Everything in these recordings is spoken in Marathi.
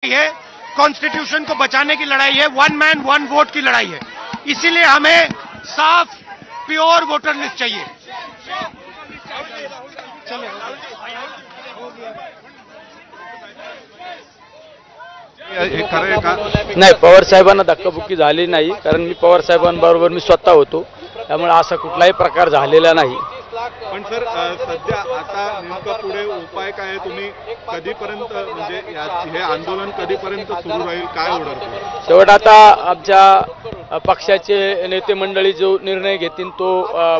है, कॉन्स्टिट्यूशन को बचाने की लड़ाई है, वन मैन वन वोट की लड़ाई है। इसीलिए हमें साफ प्योर वोटर लिस्ट चाहिए। नाही, पवार साहेबांना धक्काबुक्की झाली नाही, कारण मी पवार साहेबांबरोबर मी स्वतः होतो, त्यामुळे असा कुठलाही प्रकार झालेला नाही। पण सर सध्या आता नेमका पुढे उपाय काय आहे? तुम्ही कधीपर्यंत म्हणजे हे आंदोलन कधीपर्यंत सुरू राहील, काय होणार? शेवट आता आमच्या पक्षाचे नेते मंडळी जो निर्णय घेतील तो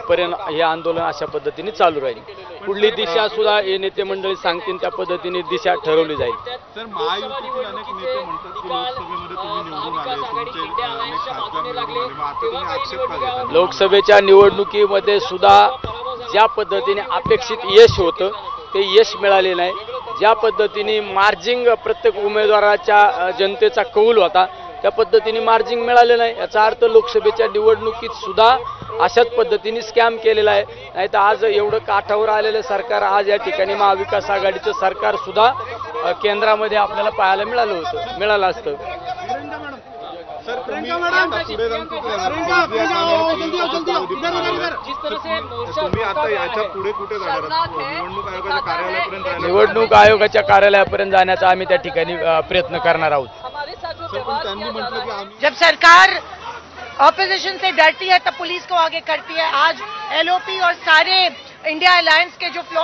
पर्यंत हे आंदोलन अशा पद्धतीने चालू राहील। पुढली दिशा सुद्धा हे नेते मंडळी सांगतील त्या पद्धतीने दिशा ठरवली जाईल। सर महायुतीतील अनेक नेते म्हणतात की लोकसभेमध्ये तुम्ही निवडून आले, तुमचे अनेक खासदार निवडून आले, मग आता तुम्ही आक्षेप का घेता? लोकसभेच्या निवडणुकीमध्ये सुद्धा ज्या पद्धतीने अपेक्षित यश होतं ते यश मिळाले नाही। ज्या पद्धतीने मार्जिंग प्रत्येक उमेदवाराच्या जनतेचा कौल होता त्या पद्धतीने मार्जिंग मिळाले नाही। याचा अर्थ लोकसभेच्या निवडणुकीत सुद्धा अशाच पद्धतीने स्कॅम केलेला आहे। नाहीतर आज एवढं काठावर आलेलं सरकार, आज या ठिकाणी महाविकास आघाडीचं सरकार सुद्धा केंद्रामध्ये आपल्याला पाहायला मिळालं असतं। सर तुम्ही आता याच्या पुढे कुठे जाणार आहात? निवडणूक आयोगाच्या कार्यालयापर्यंत जाण्याचा आम्ही त्या ठिकाणी प्रयत्न करणार आहोत। जब सरकार ऑपोजिशन से डरती है तब पुलिस को आगे करती है। आज एलओपी और सारे इंडिया अलायंस के जो